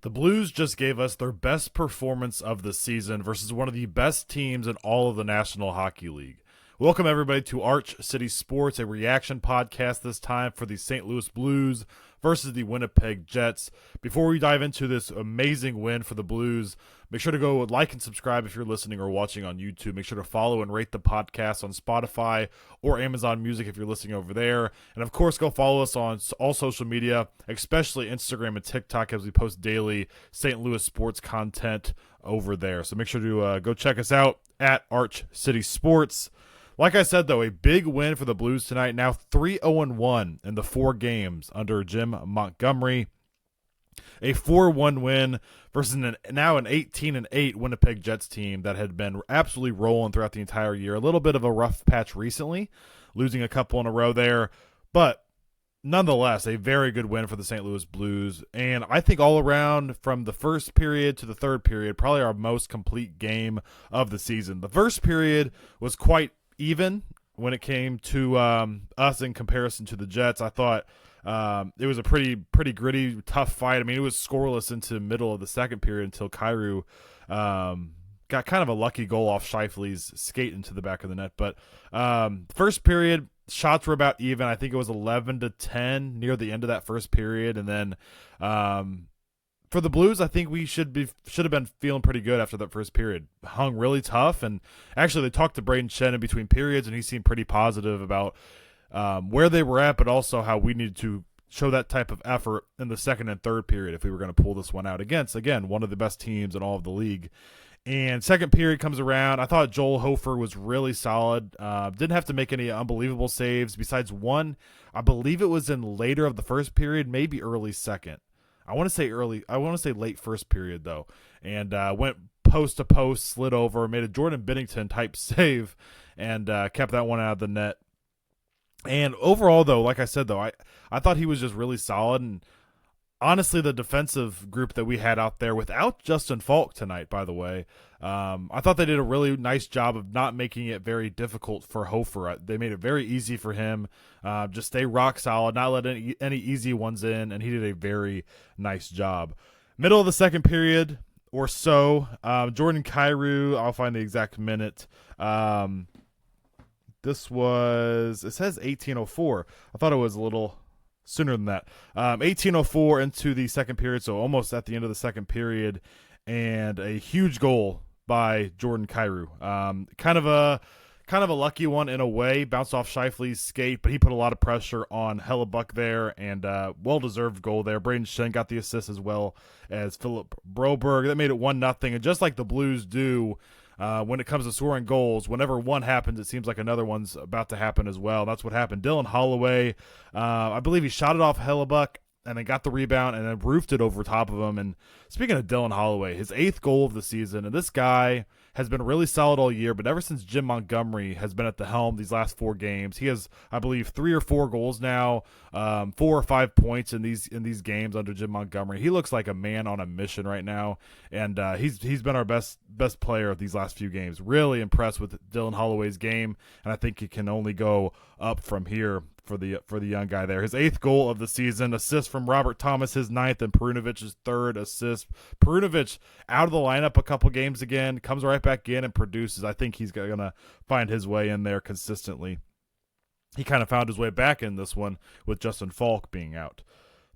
The Blues just gave us their best performance of the season versus one of the best teams in all of the National Hockey League. Welcome, everybody, to Arch City Sports, a reaction podcast this time for the St. Louis Blues versus the Winnipeg Jets. Before we dive into this amazing win for the Blues, make sure to go like and subscribe if you're listening or watching on YouTube. Make sure to follow and rate the podcast on Spotify or Amazon Music if you're listening over there. And, of course, go follow us on all social media, especially Instagram and TikTok, as we post daily St. Louis sports content over there. So make sure to go check us out at Arch City Sports. Like I said, though, a big win for the Blues tonight. Now 3-0-1 in the 4 games under Jim Montgomery. A 4-1 win versus now an 18-8 Winnipeg Jets team that had been absolutely rolling throughout the entire year. A little bit of a rough patch recently, losing a couple in a row there. But nonetheless, a very good win for the St. Louis Blues. And I think all around, from the first period to the third period, probably our most complete game of the season. The first period was quite even when it came to us in comparison to the Jets. I thought it was a pretty gritty, tough fight. I mean, it was scoreless into the middle of the second period until Kyrou got kind of a lucky goal off Scheifele's skate into the back of the net. But first period, shots were about even. I think it was 11-10 near the end of that first period. And then for the Blues, I think we should have been feeling pretty good after that first period. Hung really tough, and actually they talked to Braden Shen in between periods, and he seemed pretty positive about where they were at, but also how we needed to show that type of effort in the second and third period if we were going to pull this one out against, again, one of the best teams in all of the league. And second period comes around. I thought Joel Hofer was really solid. Didn't have to make any unbelievable saves besides one. I believe it was in later of the first period, maybe early second. I want to say late first period, though, and went post to post, slid over, made a Jordan Binnington type save, and kept that one out of the net. And overall, though, like I said, though, I thought he was just really solid. And honestly, the defensive group that we had out there without Justin Falk tonight, by the way, I thought they did a really nice job of not making it very difficult for Hofer. They made it very easy for him. Just stay rock solid, not let any easy ones in, and he did a very nice job. Middle of the second period or so, Jordan Kyrou, I'll find the exact minute. This was, it says 18:04. I thought it was a little sooner than that. 18:04 into the second period, so almost at the end of the second period, and a huge goal by Jordan Kyrou. Kind of a lucky one in a way, bounced off Scheifele's skate, but he put a lot of pressure on Hellebuyck there, and well-deserved goal there. Braden Shen got the assist as well as Philip Broberg. That made it 1-0, and just like the Blues do, when it comes to scoring goals, whenever one happens, it seems like another one's about to happen as well. That's what happened. Dylan Holloway, I believe he shot it off Hellebuyck and then got the rebound and then roofed it over top of him. And speaking of Dylan Holloway, his 8th goal of the season, and this guy has been really solid all year, but ever since Jim Montgomery has been at the helm these last 4 games, he has, I believe, 3 or 4 goals now, 4 or 5 points in these games under Jim Montgomery. He looks like a man on a mission right now, and he's been our best player of these last few games. Really impressed with Dylan Holloway's game, and I think it can only go up from here for the young guy there. His 8th goal of the season, assist from Robert Thomas, his 9th, and Perunovic's 3rd assist. Perunovic out of the lineup a couple games again, comes right back in and produces. I think he's going to find his way in there consistently. He kind of found his way back in this one with Justin Falk being out.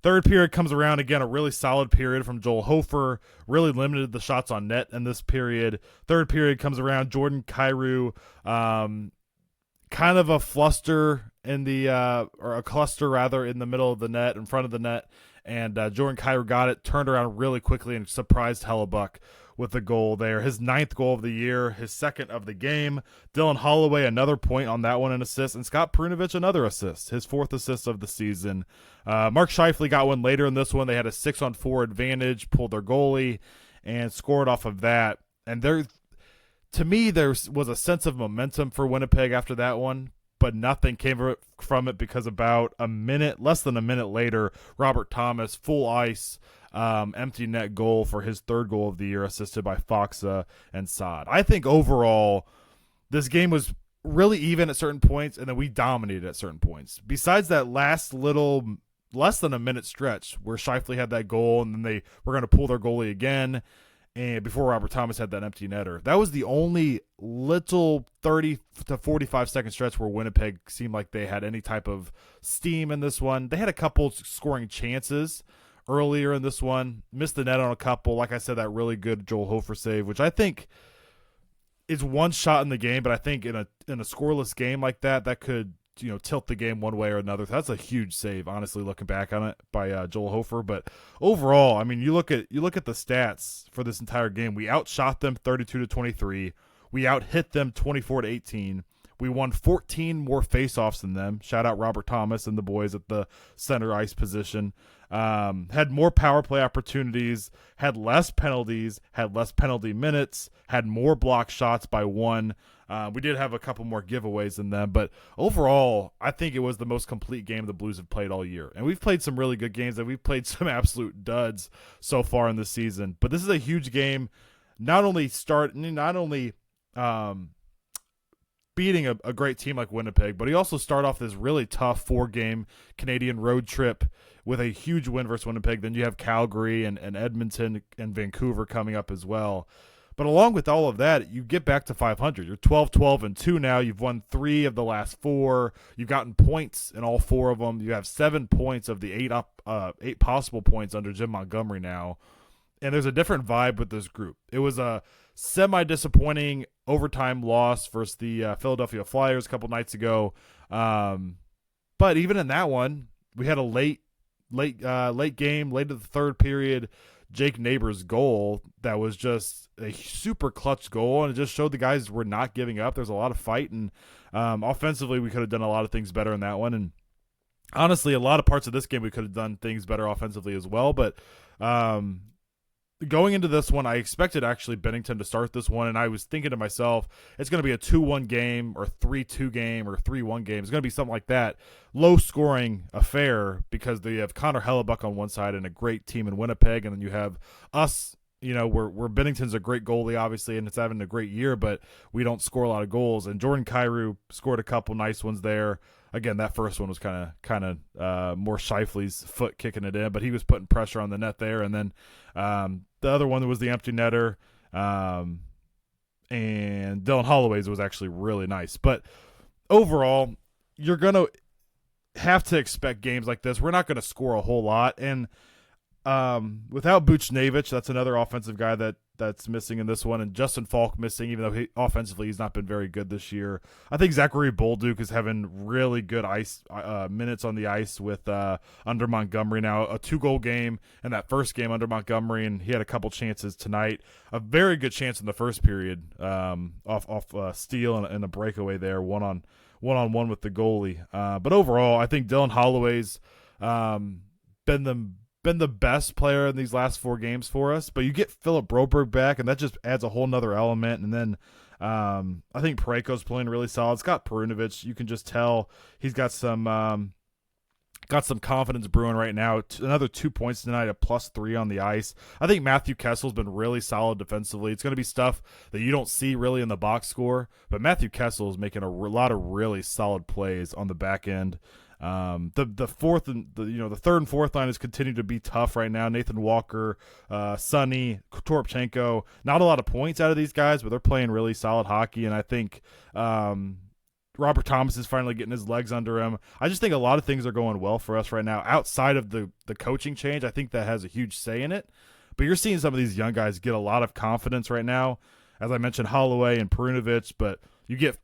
Third period comes around, again, a really solid period from Joel Hofer, really limited the shots on net in this period. Third period comes around, Jordan Kyrou, kind of a fluster in the or a cluster rather in the middle of the net, in front of the net, and Jordan Kyrou got it, turned around really quickly and surprised Hellebuyck with the goal there. His 9th goal of the year, his 2nd of the game. Dylan Holloway, another point on that one, an assist, and Scott Perunovic, another assist, his 4th assist of the season. Mark Scheifele got one later in this one. They had a 6-on-4 advantage, pulled their goalie, and scored off of that. And to me, there was a sense of momentum for Winnipeg after that one, but nothing came from it because about less than a minute later, Robert Thomas, full ice, empty net goal for his 3rd goal of the year, assisted by Foxa and Saad. I think overall, this game was really even at certain points, and then we dominated at certain points. Besides that last little less than a minute stretch where Scheifele had that goal, and then they were going to pull their goalie again, and before Robert Thomas had that empty netter. That was the only little 30 to 45-second stretch where Winnipeg seemed like they had any type of steam in this one. They had a couple scoring chances earlier in this one, missed the net on a couple. Like I said, that really good Joel Hofer save, which I think is one shot in the game, but I think in a scoreless game like that, that could tilt the game one way or another. That's a huge save, honestly, looking back on it by Joel Hofer. But overall, I mean, you look at the stats for this entire game. We outshot them 32-23. We outhit them 24-18. We won 14 more faceoffs than them. Shout out Robert Thomas and the boys at the center ice position. Had more power play opportunities, had less penalties, had less penalty minutes, had more block shots by one. We did have a couple more giveaways than them, but overall, I think it was the most complete game the Blues have played all year. And we've played some really good games, and we've played some absolute duds so far in this season. But this is a huge game, not only beating a great team like Winnipeg, but he also started off this really tough 4-game Canadian road trip with a huge win versus Winnipeg. Then you have Calgary and Edmonton and Vancouver coming up as well. But along with all of that, you get back to 500. You're 12-12-2 now. You've won 3 of the last 4. You've gotten points in all 4 of them. You have 7 points of the 8 possible points under Jim Montgomery now. And there's a different vibe with this group. It was a semi-disappointing overtime loss versus the Philadelphia Flyers a couple nights ago. But even in that one, we had a late game, late in the third period, Jake Neighbors' goal that was just a super clutch goal, and it just showed the guys were not giving up. There's a lot of fight, and offensively we could have done a lot of things better in that one. And honestly, a lot of parts of this game we could have done things better offensively as well. But going into this one, I expected actually Bennington to start this one, and I was thinking to myself, it's going to be a 2-1 game or 3-2 game or 3-1 game. It's going to be something like that. Low-scoring affair because they have Connor Hellebuck on one side and a great team in Winnipeg, and then you have us, where Bennington's a great goalie, obviously, and it's having a great year, but we don't score a lot of goals. And Jordan Kyrou scored a couple nice ones there. Again, that first one was kind of more Scheifele's foot kicking it in, but he was putting pressure on the net there. And then the other one was the empty netter, and Dylan Holloway's was actually really nice. But overall, you're going to have to expect games like this. We're not going to score a whole lot. And without Buchnevich, that's another offensive guy that's missing in this one, and Justin Falk missing, even though offensively he's not been very good this year. I think Zachary Bolduc is having really good ice minutes on the ice with under Montgomery now. A 2-goal game in that first game under Montgomery, and he had a couple chances tonight. A very good chance in the first period off steal and a breakaway there, one-on-one with the goalie. But overall, I think Dylan Holloway's been the best player in these last 4 games for us, but you get Philip Broberg back, and that just adds a whole nother element. And then I think Parayko's playing really solid. Scott Perunovich, you can just tell he's got some confidence brewing right now. Another 2 points tonight, a +3 on the ice. I think Matthew Kessel's been really solid defensively. It's going to be stuff that you don't see really in the box score, but Matthew Kessel is making a lot of really solid plays on the back end. The third and fourth line has continued to be tough right now. Nathan Walker, Sonny, Toropchenko, not a lot of points out of these guys, but they're playing really solid hockey. And I think, Robert Thomas is finally getting his legs under him. I just think a lot of things are going well for us right now. Outside of the coaching change, I think that has a huge say in it. But you're seeing some of these young guys get a lot of confidence right now. As I mentioned, Holloway and Perunovich, but you get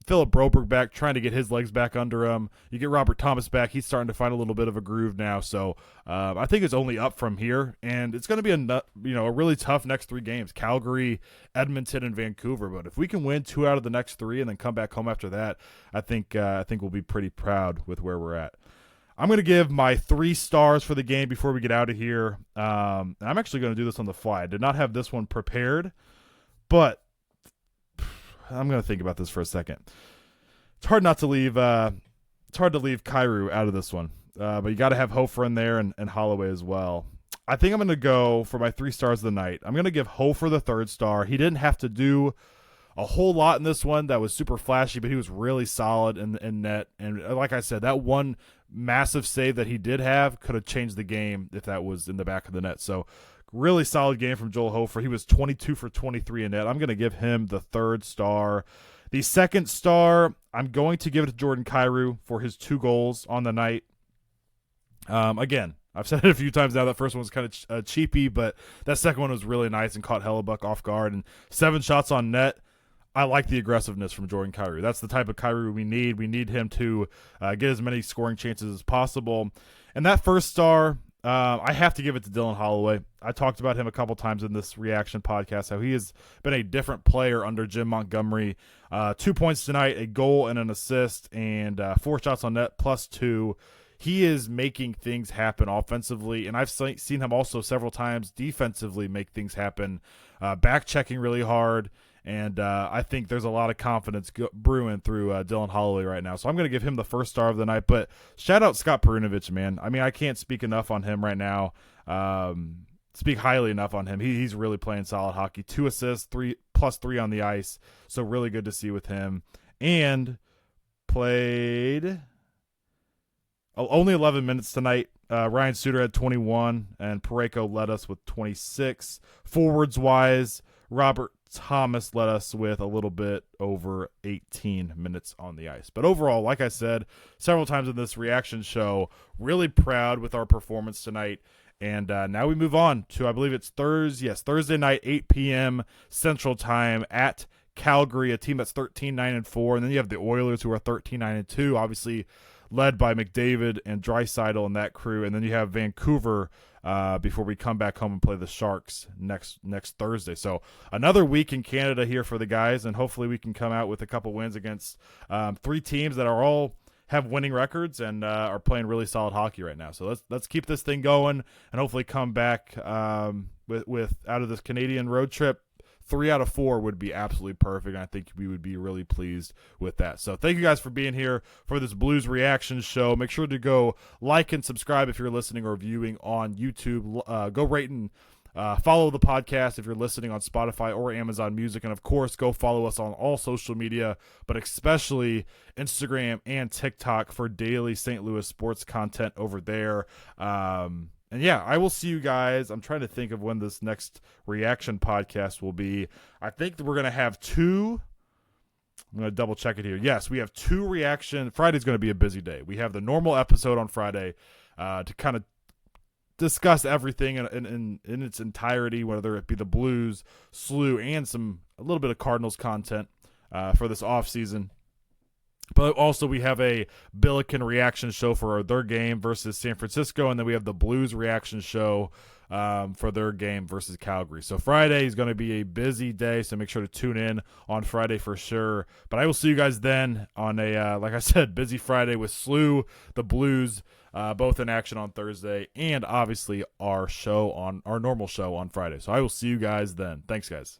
Philip Broberg back, trying to get his legs back under him. You get Robert Thomas back. He's starting to find a little bit of a groove now. So I think it's only up from here, and it's going to be a really tough next 3 games: Calgary, Edmonton, and Vancouver. But if we can win 2 out of the next 3 and then come back home after that, I think we'll be pretty proud with where we're at. I'm going to give my 3 stars for the game before we get out of here. And I'm actually going to do this on the fly. I did not have this one prepared, but I'm going to think about this for a second. It's hard to leave Kyrou out of this one, but you got to have Hofer in there and Holloway as well. I think I'm going to go for my 3 stars of the night. I'm going to give Hofer the 3rd star. He didn't have to do a whole lot in this one that was super flashy, but he was really solid in net. And like I said, that one massive save that he did have could have changed the game if that was in the back of the net. So really solid game from Joel Hofer. He was 22 for 23 in net. I'm going to give him the 3rd star. The 2nd star, I'm going to give it to Jordan Kyrou for his 2 goals on the night. Again, I've said it a few times now. That first one was kind of cheapy, but that second one was really nice and caught Hellebuck off guard. And 7 shots on net. I like the aggressiveness from Jordan Kyrou. That's the type of Kyrou we need. We need him to get as many scoring chances as possible. And that 1st star, I have to give it to Dylan Holloway. I talked about him a couple times in this reaction podcast, how he has been a different player under Jim Montgomery. 2 points tonight, a goal and an assist, and 4 shots on net plus 2. He is making things happen offensively, and I've seen him also several times defensively make things happen, back-checking really hard, and I think there's a lot of confidence brewing through Dylan Holloway right now. So I'm going to give him the 1st star of the night, but shout out Scott Perunovich, man. I mean, I can't speak enough on him right now, speak highly enough on him. He's really playing solid hockey. 2 assists, 3 on the ice, so really good to see with him. And played only 11 minutes tonight. Ryan Suter had 21, and Parayko led us with 26. Forwards-wise, Robert Thomas led us with a little bit over 18 minutes on the ice. But overall, like I said several times in this reaction show, really proud with our performance tonight. And now we move on to, I believe it's Thursday night, 8 p.m. Central Time at Calgary, a team that's 13-9-4. And then you have the Oilers, who are 13-9-2, obviously led by McDavid and Draisaitl and that crew. And then you have Vancouver before we come back home and play the Sharks next Thursday. So another week in Canada here for the guys, and hopefully we can come out with a couple wins against 3 teams that are all have winning records and are playing really solid hockey right now. So let's keep this thing going and hopefully come back with out of this Canadian road trip. 3 out of 4 would be absolutely perfect, and I think we would be really pleased with that. So thank you guys for being here for this Blues reaction show. Make sure to go like and subscribe if you're listening or viewing on YouTube. Go rate and follow the podcast if you're listening on Spotify or Amazon Music. And, of course, go follow us on all social media, but especially Instagram and TikTok for daily St. Louis sports content over there. And, yeah, I will see you guys. I'm trying to think of when this next reaction podcast will be. I think we're going to have 2. I'm going to double check it here. Yes, we have 2 reaction. Friday's going to be a busy day. We have the normal episode on Friday to kind of discuss everything in its entirety, whether it be the Blues, SLU, and a little bit of Cardinals content for this offseason. But also we have a Billiken reaction show for their game versus San Francisco, and then we have the Blues reaction show for their game versus Calgary. So Friday is going to be a busy day, so make sure to tune in on Friday for sure. But I will see you guys then on a, like I said, busy Friday with SLU, the Blues, both in action on Thursday, and obviously our normal show on Friday. So I will see you guys then. Thanks, guys.